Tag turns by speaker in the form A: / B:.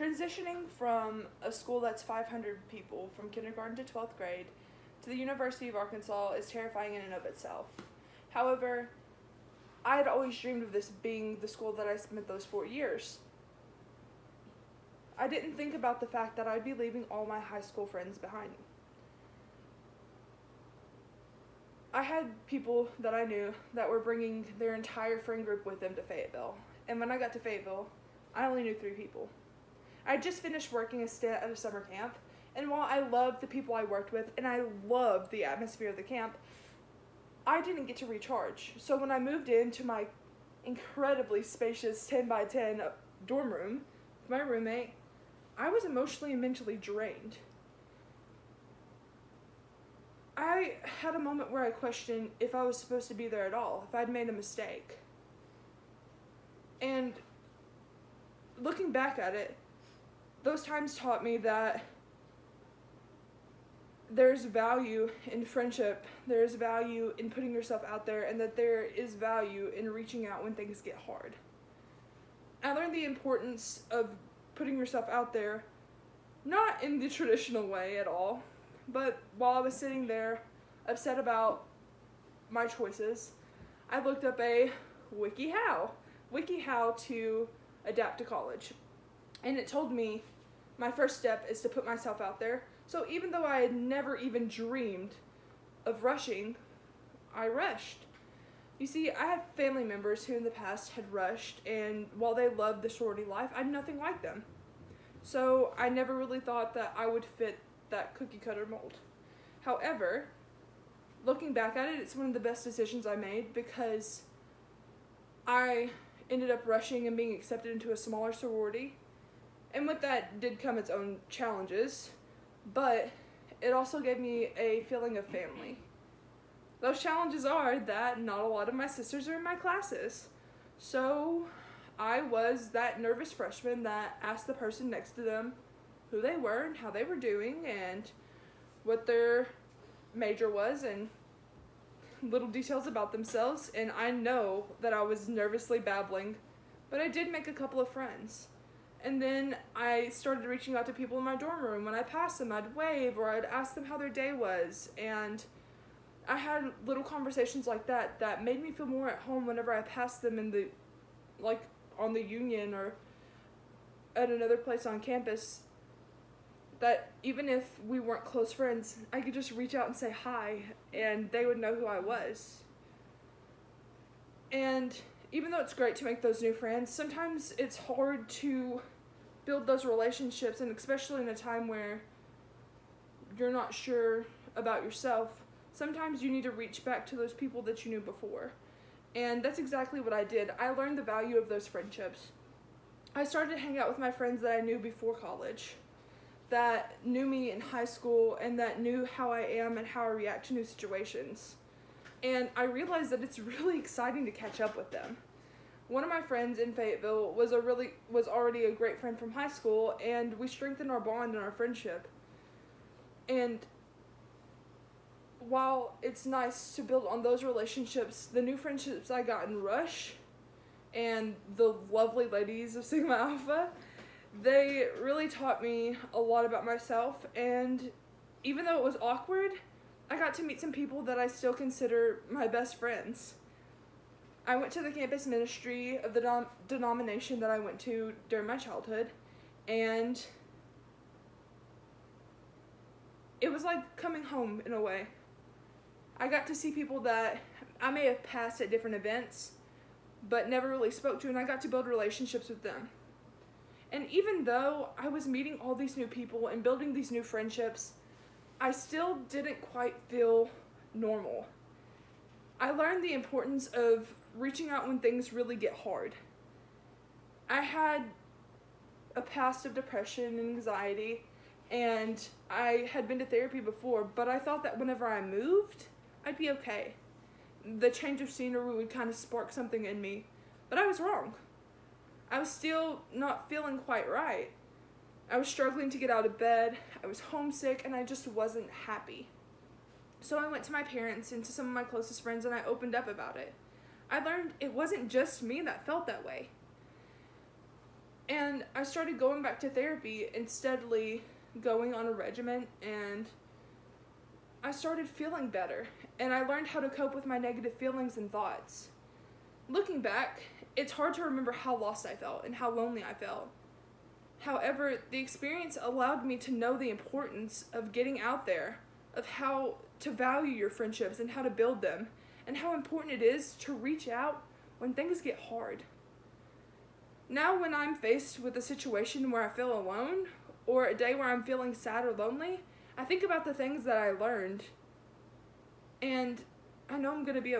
A: Transitioning from a school that's 500 people from kindergarten to 12th grade to the University of Arkansas is terrifying in and of itself. However, I had always dreamed of this being the school that I spent those 4 years. I didn't think about the fact that I'd be leaving all my high school friends behind me. I had people that I knew that were bringing their entire friend group with them to Fayetteville. And when I got to Fayetteville, I only knew 3 people. I had just finished working a stint at a summer camp, and while I loved the people I worked with and I loved the atmosphere of the camp, I didn't get to recharge. So when I moved into my incredibly spacious 10 by 10 dorm room with my roommate, I was emotionally and mentally drained. I had a moment where I questioned if I was supposed to be there at all, if I'd made a mistake. And looking back at it, those times taught me that there's value in friendship, there's value in putting yourself out there, and that there is value in reaching out when things get hard. I learned the importance of putting yourself out there, not in the traditional way at all, but while I was sitting there upset about my choices, I looked up a WikiHow to adapt to college. And it told me my first step is to put myself out there. So even though I had never even dreamed of rushing, I rushed. You see, I had family members who in the past had rushed, and while they loved the sorority life, I'm nothing like them. So I never really thought that I would fit that cookie cutter mold. However, looking back at it, it's one of the best decisions I made because I ended up rushing and being accepted into a smaller sorority. And with that did come its own challenges, but it also gave me a feeling of family. Those challenges are that not a lot of my sisters are in my classes. So I was that nervous freshman that asked the person next to them who they were and how they were doing and what their major was and little details about themselves. And I know that I was nervously babbling, but I did make a couple of friends. And then I started reaching out to people in my dorm room. When I passed them, I'd wave or I'd ask them how their day was. And I had little conversations like that that made me feel more at home whenever I passed them on the Union or at another place on campus, that even if we weren't close friends, I could just reach out and say hi, and they would know who I was. And even though it's great to make those new friends, sometimes it's hard to build those relationships, and especially in a time where you're not sure about yourself, sometimes you need to reach back to those people that you knew before. And that's exactly what I did. I learned the value of those friendships. I started to hang out with my friends that I knew before college, that knew me in high school, and that knew how I am and how I react to new situations. And I realized that it's really exciting to catch up with them. One of my friends in Fayetteville was already a great friend from high school, and we strengthened our bond and our friendship. And while it's nice to build on those relationships, the new friendships I got in Rush and the lovely ladies of Sigma Alpha, they really taught me a lot about myself. And even though it was awkward, I got to meet some people that I still consider my best friends. I went to the campus ministry of the denomination that I went to during my childhood, and it was like coming home in a way. I got to see people that I may have passed at different events, but never really spoke to, and I got to build relationships with them. And even though I was meeting all these new people and building these new friendships, I still didn't quite feel normal. I learned the importance of reaching out when things really get hard. I had a past of depression and anxiety, and I had been to therapy before, but I thought that whenever I moved, I'd be okay. The change of scenery would kind of spark something in me, but I was wrong. I was still not feeling quite right. I was struggling to get out of bed, I was homesick, and I just wasn't happy. So I went to my parents and to some of my closest friends, and I opened up about it. I learned it wasn't just me that felt that way. And I started going back to therapy and steadily going on a regimen, and I started feeling better, and I learned how to cope with my negative feelings and thoughts. Looking back, it's hard to remember how lost I felt and how lonely I felt. However, the experience allowed me to know the importance of getting out there, of how to value your friendships and how to build them, and how important it is to reach out when things get hard. Now, when I'm faced with a situation where I feel alone, or a day where I'm feeling sad or lonely, I think about the things that I learned, and I know I'm going to be